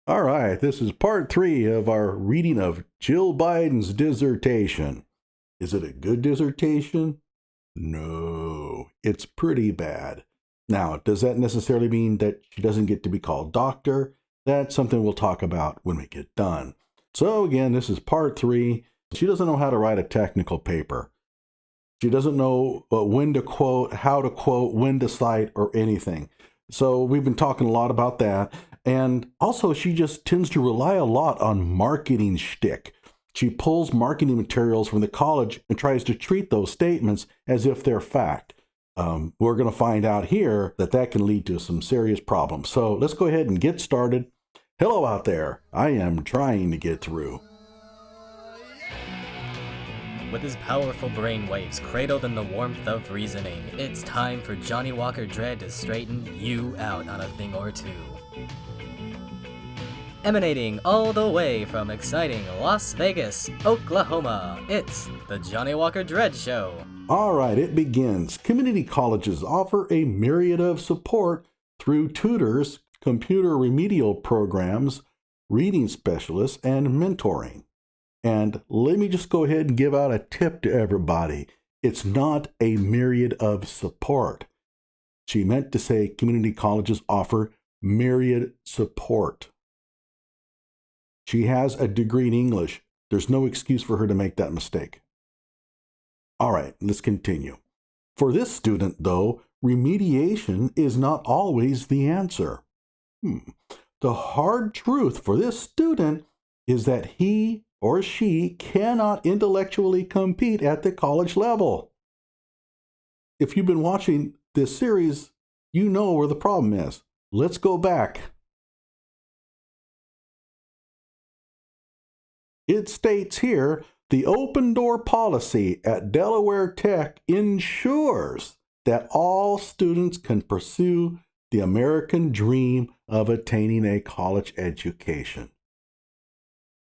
All right, this is part 3 of our reading of Jill Biden's dissertation. Is it a good dissertation? No, it's pretty bad. Now, does that necessarily mean that she doesn't get to be called doctor? That's something we'll talk about when we get done. So again, this is part 3. She doesn't know how to write a technical paper. She doesn't know when to quote, how to quote, when to cite, or anything. So we've been talking a lot about that. And also, she just tends to rely a lot on marketing shtick. She pulls marketing materials from the college and tries to treat those statements as if they're fact. We're going to find out here that that can lead to some serious problems. So let's go ahead and get started. Hello out there. I am trying to get through. With his powerful brainwaves cradled in the warmth of reasoning, it's time for Johnny Walker Dredd to straighten you out on a thing or two. Emanating all the way from exciting Las Vegas, Oklahoma, it's the Johnny Walker Dredd Show. All right, it begins. Community colleges offer a myriad of support through tutors, computer remedial programs, reading specialists, and mentoring. And let me just go ahead and give out a tip to everybody. It's not a myriad of support. She meant to say community colleges offer myriad support. She has a degree in English. There's no excuse for her to make that mistake. All right, let's continue. For this student, though, remediation is not always the answer. The hard truth for this student is that he or she cannot intellectually compete at the college level. If you've been watching this series, you know where the problem is. Let's go back. It states here, the open door policy at Delaware Tech ensures that all students can pursue the American dream of attaining a college education.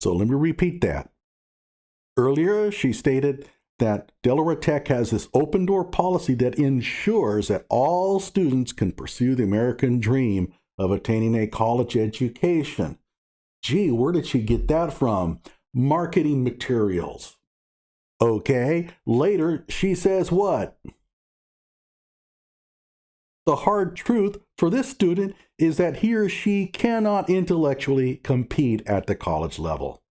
So let me repeat that. Earlier, she stated that Delaware Tech has this open door policy that ensures that all students can pursue the American dream of attaining a college education. Gee, where did she get that from? Marketing materials. Okay, later she says what? The hard truth for this student is that he or she cannot intellectually compete at the college level.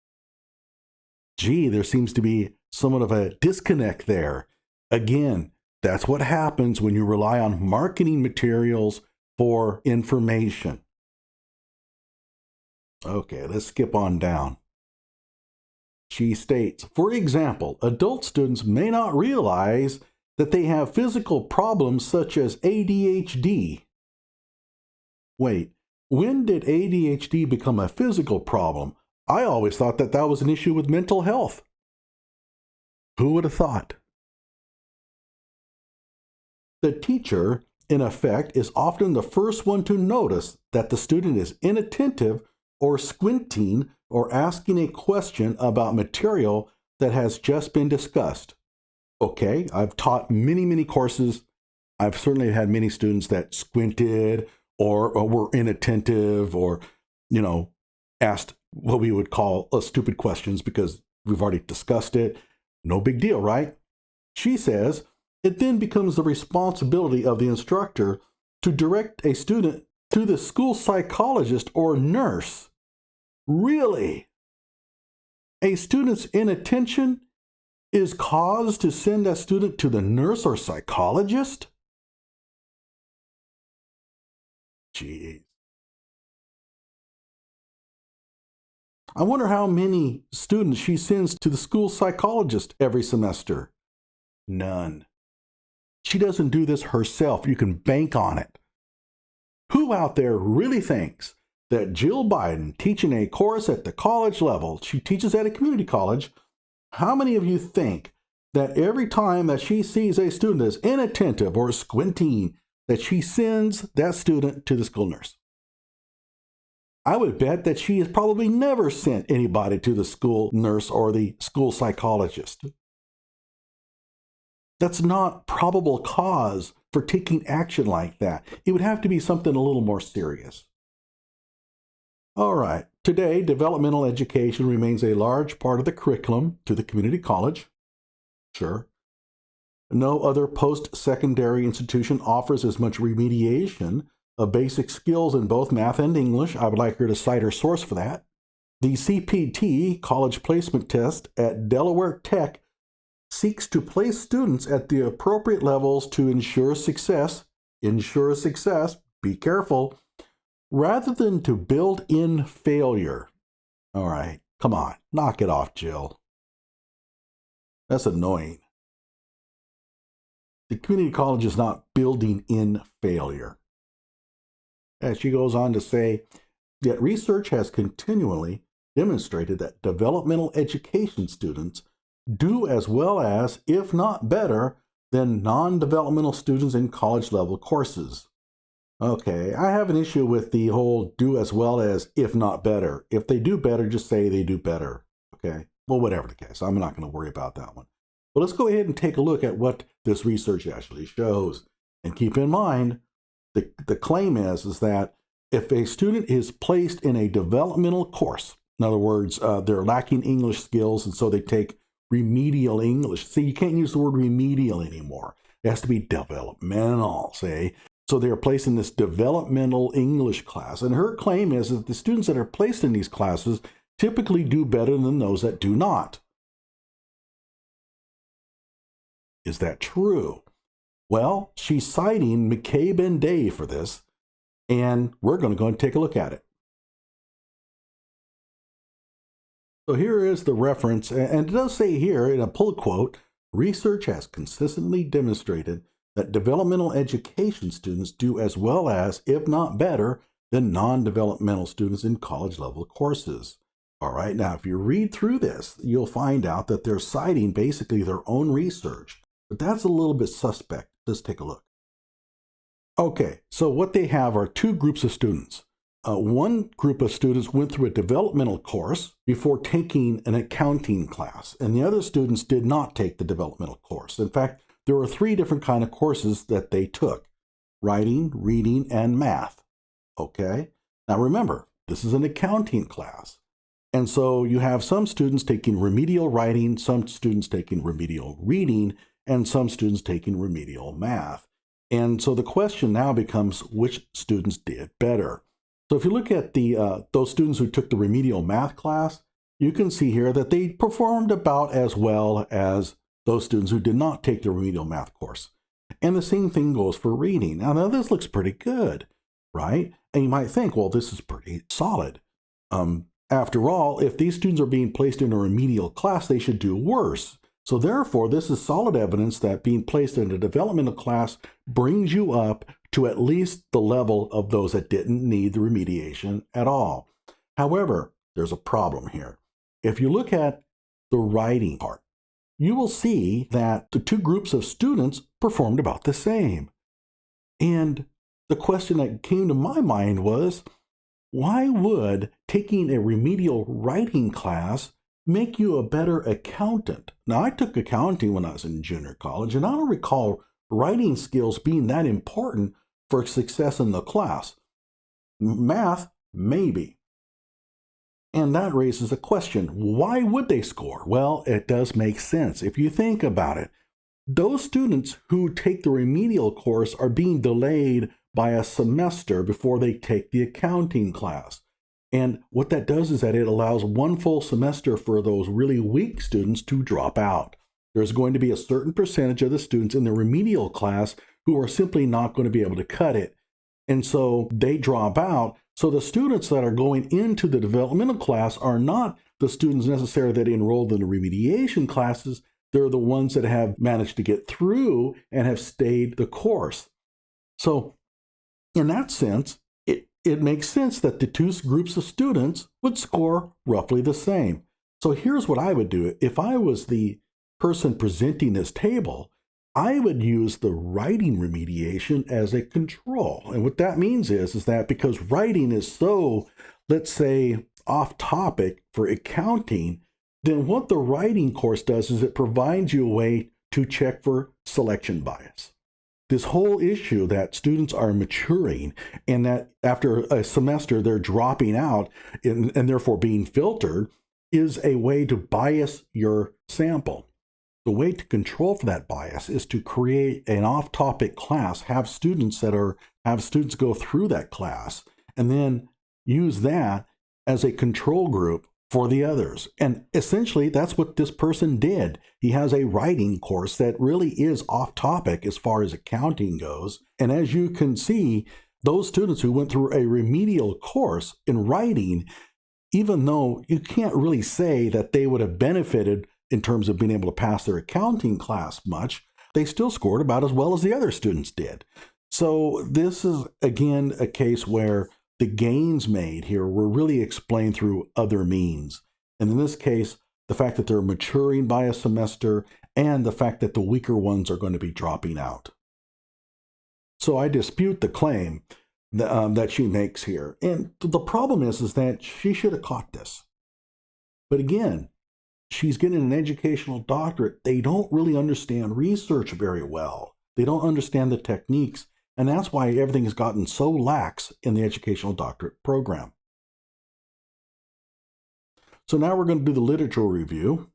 Gee, there seems to be somewhat of a disconnect there. Again, that's what happens when you rely on marketing materials for information. Okay, let's skip on down. She states, for example, adult students may not realize that they have physical problems such as ADHD. Wait, when did ADHD become a physical problem? I always thought that that was an issue with mental health. Who would have thought? The teacher, in effect, is often the first one to notice that the student is inattentive or squinting or asking a question about material that has just been discussed. Okay, I've taught many courses. I've certainly had many students that squinted or were inattentive or, asked what we would call stupid questions because we've already discussed it. No big deal, right? She says, it then becomes the responsibility of the instructor to direct a student to the school psychologist or nurse. Really? A student's inattention is cause to send that student to the nurse or psychologist? Jeez. I wonder how many students she sends to the school psychologist every semester. None. She doesn't do this herself. You can bank on it. Who out there really thinks that Jill Biden teaching a course at the college level, she teaches at a community college, how many of you think that every time that she sees a student that's inattentive or squinting, that she sends that student to the school nurse? I would bet that she has probably never sent anybody to the school nurse or the school psychologist. That's not probable cause for taking action like that. It would have to be something a little more serious. All right, Today, developmental education remains a large part of the curriculum to the community college. Sure. No other post-secondary institution offers as much remediation of basic skills in both math and English. I would like her to cite her source for that. The CPT, College Placement Test at Delaware Tech, seeks to place students at the appropriate levels to ensure success, be careful, rather than to build in failure. All right, come on, knock it off, Jill. That's annoying. The community college is not building in failure. As she goes on to say, yet research has continually demonstrated that developmental education students do as well as, if not better, than non-developmental students in college-level courses. Okay, I have an issue with the whole do as well as, if not better. If they do better, just say they do better. Okay, well, whatever the case, I'm not going to worry about that one. But let's go ahead and take a look at what this research actually shows. And keep in mind, the claim is that if a student is placed in a developmental course, in other words, they're lacking English skills, and so they take remedial English. See, you can't use the word remedial anymore. It has to be developmental, say. So they're placed in this developmental English class. And her claim is that the students that are placed in these classes typically do better than those that do not. Is that true? Well, she's citing McCabe and Day for this, and we're going to go and take a look at it. So here is the reference, and it does say here in a pull quote, research has consistently demonstrated that developmental education students do as well as, if not better, than non-developmental students in college-level courses. All right, now if you read through this, you'll find out that they're citing basically their own research, but that's a little bit suspect. Let's take a look. Okay, so what they have are two groups of students. One group of students went through a developmental course before taking an accounting class, and the other students did not take the developmental course. In fact, there were three different kinds of courses that they took: writing, reading, and math. Okay, now remember, this is an accounting class. And so you have some students taking remedial writing, some students taking remedial reading, and some students taking remedial math. And so the question now becomes, which students did better? So if you look at those students who took the remedial math class, you can see here that they performed about as well as those students who did not take the remedial math course. And the same thing goes for reading. Now this looks pretty good, right? And you might think, well, this is pretty solid. After all, if these students are being placed in a remedial class, they should do worse. So therefore, this is solid evidence that being placed in a developmental class brings you up to at least the level of those that didn't need the remediation at all. However, there's a problem here. If you look at the writing part, you will see that the two groups of students performed about the same. And the question that came to my mind was, why would taking a remedial writing class make you a better accountant? Now, I took accounting when I was in junior college, and I don't recall writing skills being that important for success in the class. Math, maybe. And that raises a question. Why would they score? Well, it does make sense. If you think about it, those students who take the remedial course are being delayed by a semester before they take the accounting class. And what that does is that it allows one full semester for those really weak students to drop out. There's going to be a certain percentage of the students in the remedial class who are simply not going to be able to cut it. And so they drop out. So the students that are going into the developmental class are not the students necessarily that enrolled in the remediation classes. They're the ones that have managed to get through and have stayed the course. So in that sense, it makes sense that the two groups of students would score roughly the same. So here's what I would do. If I was the person presenting this table, I would use the writing remediation as a control. And what that means is that because writing is so, let's say, off topic for accounting, then what the writing course does is it provides you a way to check for selection bias. This whole issue that students are maturing and that after a semester they're dropping out and therefore being filtered is a way to bias your sample. The way to control for that bias is to create an off-topic class, have students go through that class, and then use that as a control group for the others. And essentially, that's what this person did. He has a writing course that really is off-topic as far as accounting goes. And as you can see, those students who went through a remedial course in writing, even though you can't really say that they would have benefited in terms of being able to pass their accounting class much, they still scored about as well as the other students did. So this is, again, a case where the gains made here were really explained through other means. And in this case, the fact that they're maturing by a semester and the fact that the weaker ones are going to be dropping out. So I dispute the claim that she makes here. And the problem is that she should have caught this. But again, she's getting an educational doctorate. They don't really understand research very well. They don't understand the techniques. And that's why everything has gotten so lax in the educational doctorate program. So now we're going to do the literature review.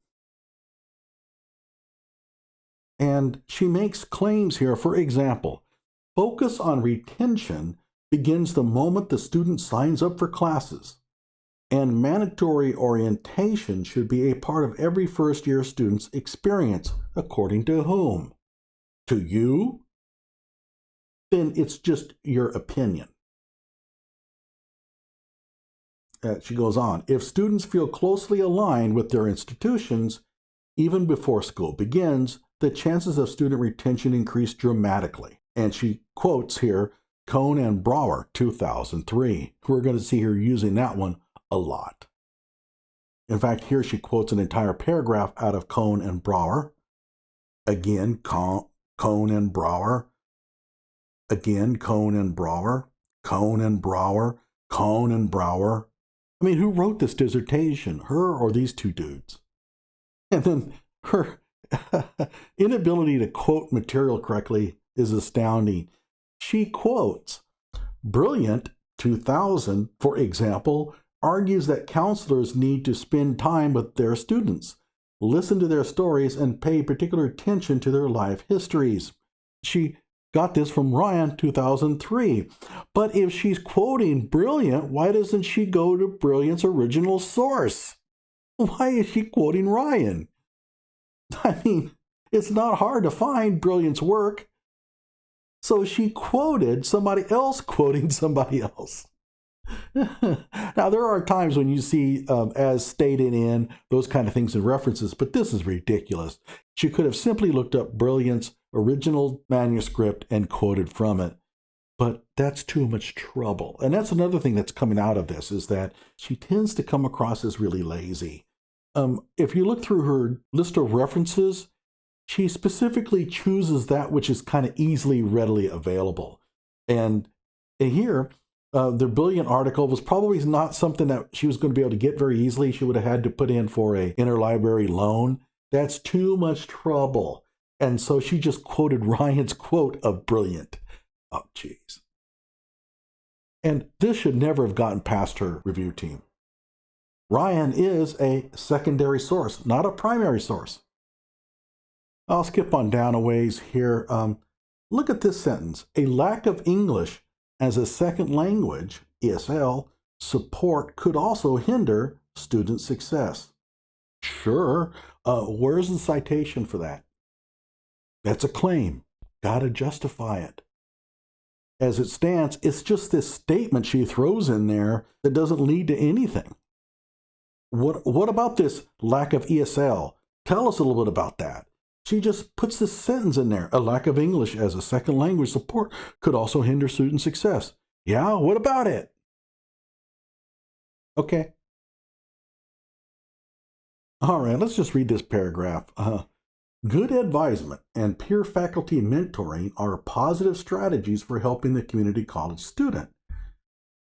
And she makes claims here. For example, focus on retention begins the moment the student signs up for classes. And mandatory orientation should be a part of every first-year student's experience, according to whom? To you? Then it's just your opinion. She goes on, if students feel closely aligned with their institutions, even before school begins, the chances of student retention increase dramatically. And she quotes here Cohn and Brower, 2003. We're going to see her using that one a lot. In fact, here she quotes an entire paragraph out of Cohn and Brower. Again, Cohn and Brower. Again, Cohn and Brower. Cohn and Brower. Cohn and Brower. I mean, who wrote this dissertation? Her or these two dudes? And then her inability to quote material correctly is astounding. She quotes Bident, 2000, for example, argues that counselors need to spend time with their students, listen to their stories, and pay particular attention to their life histories. She got this from Ryan, 2003. But if she's quoting Bident, why doesn't she go to Bident's original source? Why is she quoting Ryan? I mean, it's not hard to find Bident's work. So she quoted somebody else quoting somebody else. Now, there are times when you see as stated in those kind of things and references, but this is ridiculous. She could have simply looked up Bident's original manuscript and quoted from it, but that's too much trouble. And that's another thing that's coming out of this, is that she tends to come across as really lazy. If you look through her list of references, she specifically chooses that which is kind of easily, readily available. And here, the Bident article was probably not something that she was going to be able to get very easily. She would have had to put in for a interlibrary loan. That's too much trouble. And so she just quoted Ryan's quote of Bident. Oh, geez. And this should never have gotten past her review team. Ryan is a secondary source, not a primary source. I'll skip on down a ways here. Look at this sentence. A lack of English as a second language, ESL, support could also hinder student success. Sure. Where's the citation for that? That's a claim. Gotta justify it. As it stands, it's just this statement she throws in there that doesn't lead to anything. What about this lack of ESL? Tell us a little bit about that. She just puts this sentence in there. A lack of English as a second language support could also hinder student success. Yeah, what about it? Okay. All right, let's just read this paragraph. Good advisement and peer faculty mentoring are positive strategies for helping the community college student.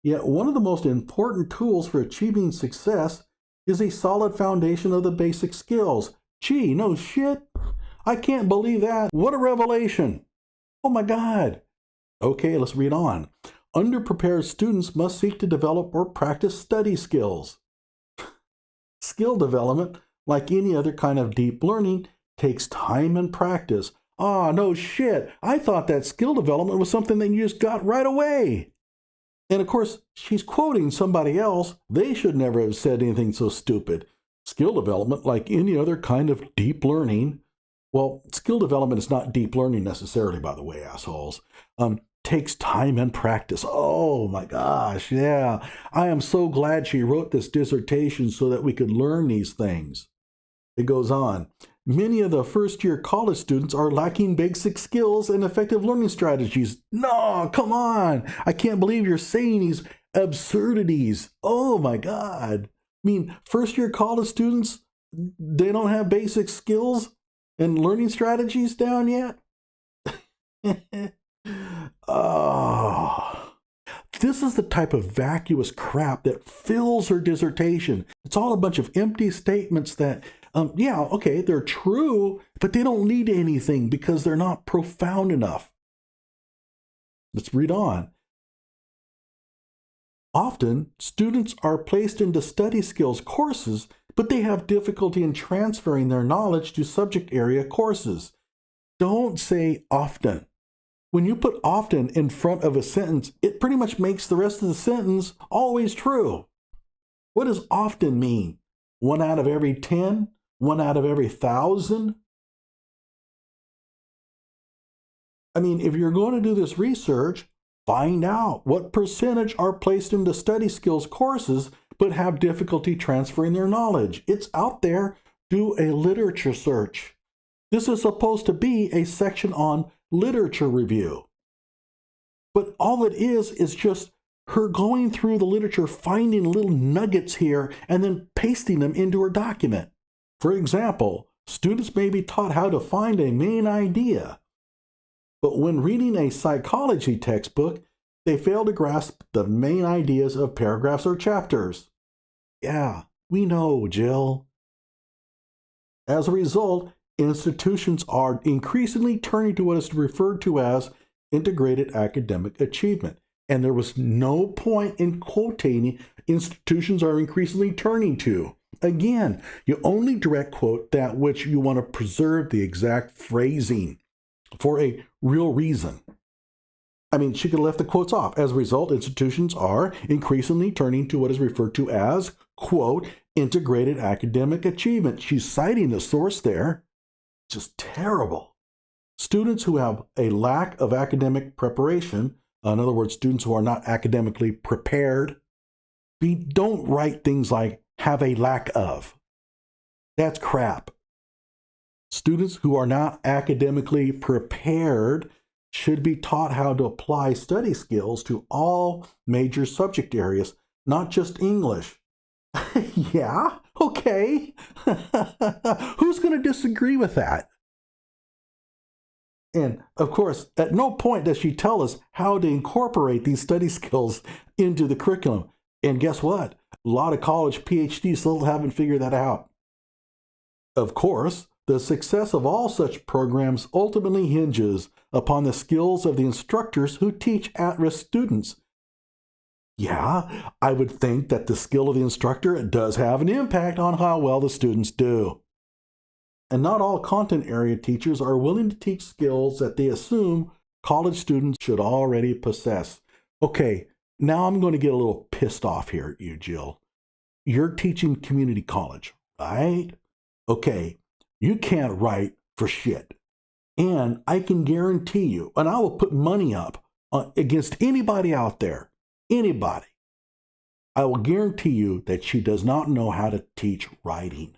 Yet one of the most important tools for achieving success is a solid foundation of the basic skills. Gee, no shit. I can't believe that. What a revelation. Oh my God. Okay, let's read on. Underprepared students must seek to develop or practice study skills. Skill development, like any other kind of deep learning, takes time and practice. Ah, no shit. I thought that skill development was something that you just got right away. And of course, she's quoting somebody else. They should never have said anything so stupid. Skill development, like any other kind of deep learning. Well, skill development is not deep learning necessarily, by the way, assholes. Takes time and practice. Oh my gosh, yeah. I am so glad she wrote this dissertation so that we could learn these things. It goes on. Many of the first-year college students are lacking basic skills and effective learning strategies. No, come on. I can't believe you're saying these absurdities. Oh my God. I mean, first-year college students, they don't have basic skills and learning strategies down yet? Oh, this is the type of vacuous crap that fills her dissertation. It's all a bunch of empty statements that, yeah, okay, they're true, but they don't lead to anything because they're not profound enough. Let's read on. Often, students are placed into study skills courses, but they have difficulty in transferring their knowledge to subject area courses. Don't say often. When you put often in front of a sentence, it pretty much makes the rest of the sentence always true. What does often mean? 1 out of every 10? 1 out of every 1,000? I mean, if you're going to do this research, find out what percentage are placed into study skills courses but have difficulty transferring their knowledge. It's out there. Do a literature search. This is supposed to be a section on literature review. But all it is just her going through the literature, finding little nuggets here, and then pasting them into her document. For example, students may be taught how to find a main idea, but when reading a psychology textbook, they fail to grasp the main ideas of paragraphs or chapters. Yeah, we know, Jill. As a result, institutions are increasingly turning to what is referred to as integrated academic achievement. And there was no point in quoting institutions are increasingly turning to. Again, you only direct quote that which you want to preserve the exact phrasing for a real reason. I mean, she could have left the quotes off. As a result, institutions are increasingly turning to what is referred to as, quote, integrated academic achievement. She's citing the source there. Just terrible. Students who have a lack of academic preparation, in other words, students who are not academically prepared, don't write things like have a lack of. That's crap. Students who are not academically prepared should be taught how to apply study skills to all major subject areas, not just English. Yeah, okay. Who's going to disagree with that? And of course, at no point does she tell us how to incorporate these study skills into the curriculum. And guess what? A lot of college PhDs still haven't figured that out. Of course, the success of all such programs ultimately hinges upon the skills of the instructors who teach at-risk students. Yeah, I would think that the skill of the instructor does have an impact on how well the students do. And not all content area teachers are willing to teach skills that they assume college students should already possess. Okay, now I'm going to get a little pissed off here at you, Jill. You're teaching community college, right? Okay, you can't write for shit. And I can guarantee you, and I will put money up against anybody out there, anybody, I will guarantee you that she does not know how to teach writing.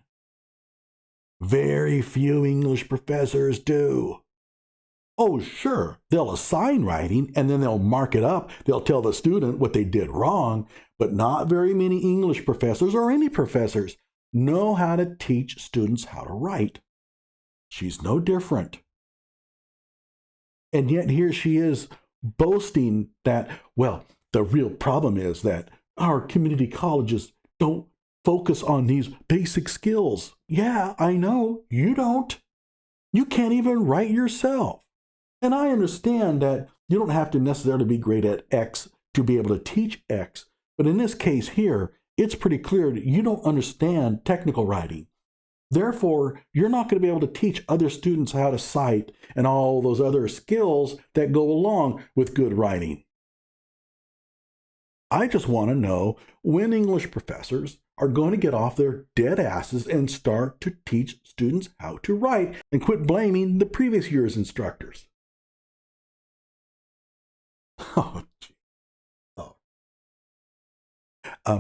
Very few English professors do. Oh, sure, they'll assign writing and then they'll mark it up. They'll tell the student what they did wrong, but not very many English professors or any professors know how to teach students how to write. She's no different. And yet here she is boasting that, well, the real problem is that our community colleges don't focus on these basic skills. Yeah, I know, you don't. You can't even write yourself. And I understand that you don't have to necessarily be great at X to be able to teach X. But in this case here, it's pretty clear that you don't understand technical writing. Therefore, you're not going to be able to teach other students how to cite and all those other skills that go along with good writing. I just want to know when English professors are going to get off their dead asses and start to teach students how to write and quit blaming the previous year's instructors. Oh, gee. Oh.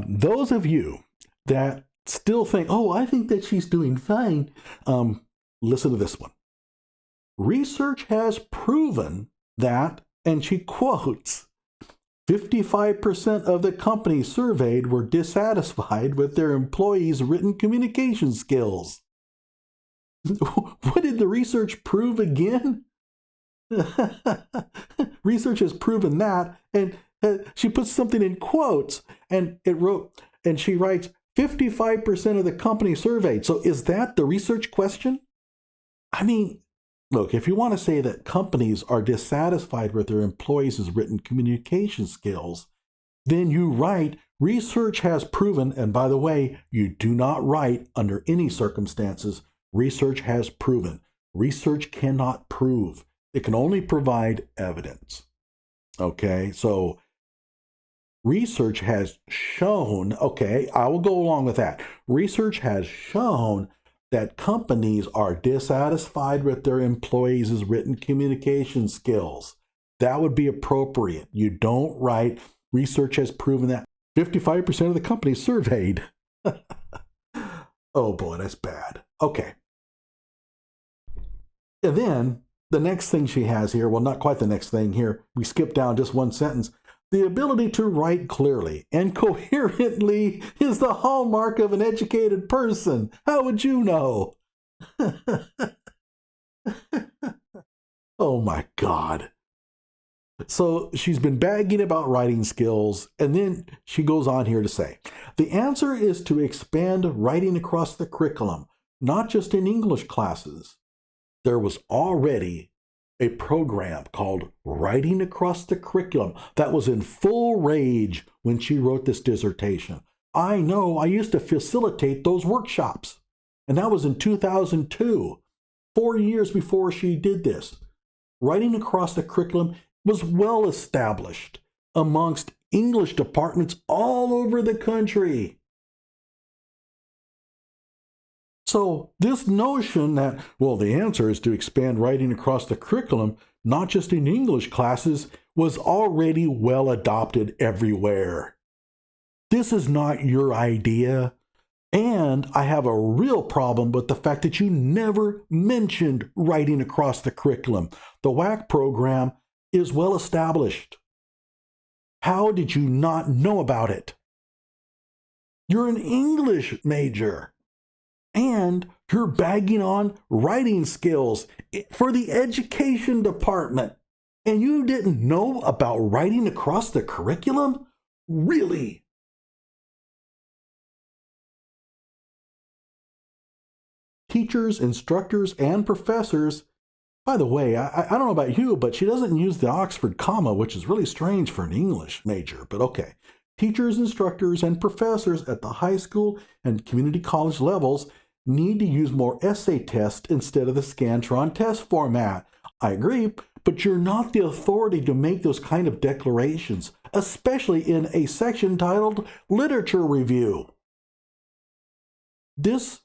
Those of you that still think, oh, I think that she's doing fine, listen to this one. Research has proven that, and she quotes, 55% of the companies surveyed were dissatisfied with their employees' written communication skills. What did the research prove again? Research has proven that, and she puts something in quotes, and she writes 55% of the companies surveyed. So is that the research question? I mean, look, if you want to say that companies are dissatisfied with their employees' written communication skills, then you write, research has proven, and by the way, you do not write under any circumstances, research has proven. Research cannot prove. It can only provide evidence. Okay, so research has shown, okay, I will go along with that. Research has shown that companies are dissatisfied with their employees' written communication skills. That would be appropriate. You don't write, research has proven that 55% of the companies surveyed. Oh boy, that's bad. Okay. And then the next thing she has here, well, not quite the next thing here, we skip down just one sentence. The ability to write clearly and coherently is the hallmark of an educated person. How would you know? Oh my God. So she's been bagging about writing skills, and then she goes on here to say, the answer is to expand writing across the curriculum, not just in English classes. There was already a program called Writing Across the Curriculum that was in full rage when she wrote this dissertation. I know, I used to facilitate those workshops, and that was in 2002, 4 years before she did this. Writing Across the Curriculum was well established amongst English departments all over the country. So this notion that, well, the answer is to expand writing across the curriculum, not just in English classes, was already well adopted everywhere. This is not your idea. And I have a real problem with the fact that you never mentioned writing across the curriculum. The WAC program is well established. How did you not know about it? You're an English major. And you're bagging on writing skills for the education department. And you didn't know about writing across the curriculum? Really? Teachers, instructors, and professors, by the way, I don't know about you, but she doesn't use the Oxford comma, which is really strange for an English major, but okay. Teachers, instructors, and professors at the high school and community college levels need to use more essay tests instead of the Scantron test format. I agree, but you're not the authority to make those kind of declarations, especially in a section titled Literature Review. These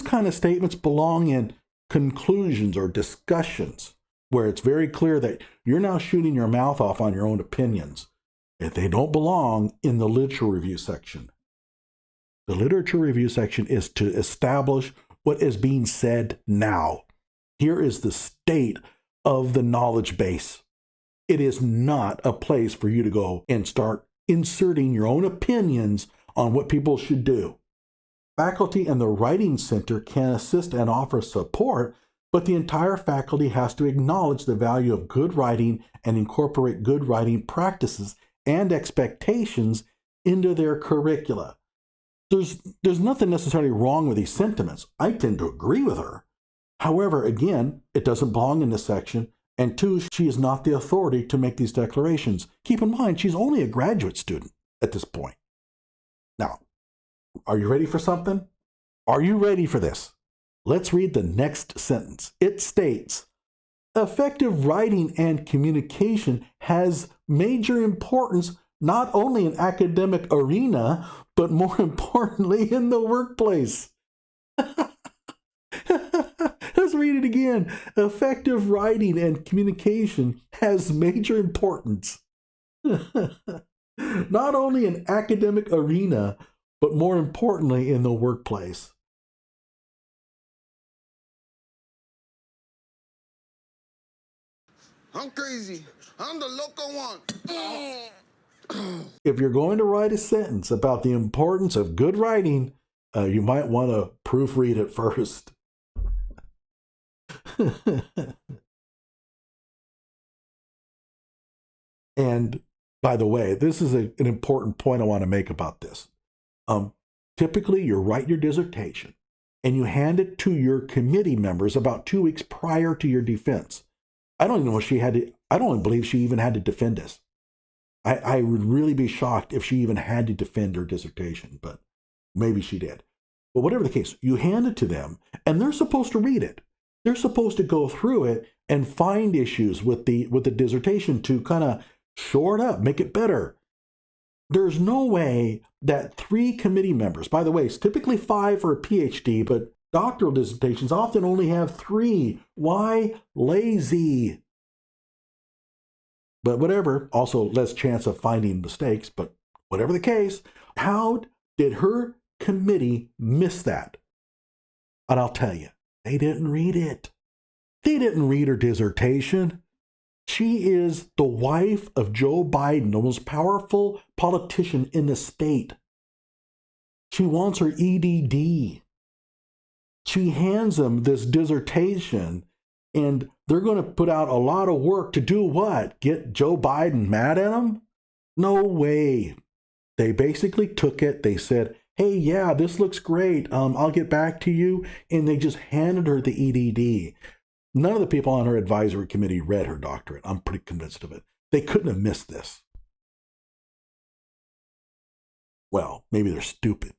kind of statements belong in conclusions or discussions, where it's very clear that you're now shooting your mouth off on your own opinions. If they don't belong in the literature review section. The literature review section is to establish what is being said now. Here is the state of the knowledge base. It is not a place for you to go and start inserting your own opinions on what people should do. Faculty and the Writing Center can assist and offer support, but the entire faculty has to acknowledge the value of good writing and incorporate good writing practices and expectations into their curricula. There's nothing necessarily wrong with these sentiments. I tend to agree with her. However, again, it doesn't belong in this section, And 2, she is not the authority to make these declarations. Keep in mind, she's only a graduate student at this point. Now, are you ready for something? Are you ready for this? Let's read the next sentence. It states, effective writing and communication has major importance not only in academic arena, but more importantly in the workplace. Let's read it again. Effective writing and communication has major importance. Not only in academic arena, but more importantly in the workplace. I'm crazy. I'm the local one. If you're going to write a sentence about the importance of good writing, you might want to proofread it first. And by the way, this is an important point I want to make about this. Typically, you write your dissertation and you hand it to your committee members about 2 weeks prior to your defense. I don't even know if she had to, I don't believe she even had to defend this. I would really be shocked if she even had to defend her dissertation, but maybe she did. But whatever the case, you hand it to them and they're supposed to read it. They're supposed to go through it and find issues with the dissertation to kind of shore it up, make it better. There's no way that 3 committee members, by the way, it's typically 5 for a PhD, but doctoral dissertations often only have 3. Why? Lazy. But whatever, also less chance of finding mistakes, but whatever the case, how did her committee miss that? And I'll tell you, they didn't read it. They didn't read her dissertation. She is the wife of Joe Biden, the most powerful politician in the state. She wants her EDD. She hands him this dissertation, and they're going to put out a lot of work to do what? Get Joe Biden mad at him? No way. They basically took it. They said, hey, yeah, this looks great. I'll get back to you. And they just handed her the EDD. None of the people on her advisory committee read her doctorate. I'm pretty convinced of it. They couldn't have missed this. Well, maybe they're stupid.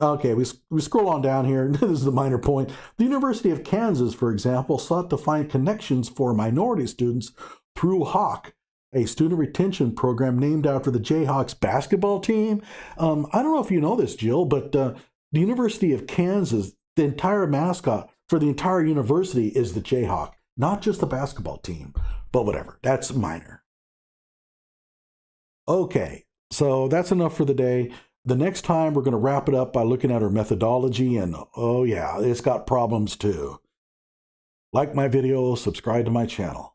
Okay, we scroll on down here. This is the minor point. The University of Kansas, for example, sought to find connections for minority students through Hawk, a student retention program named after the Jayhawks basketball team. I don't know if you know this, Jill, but the University of Kansas, the entire mascot for the entire university is the Jayhawk, not just the basketball team, but whatever. That's minor. Okay, so that's enough for the day. The next time we're going to wrap it up by looking at our methodology, and oh yeah, it's got problems too. Like my video, subscribe to my channel.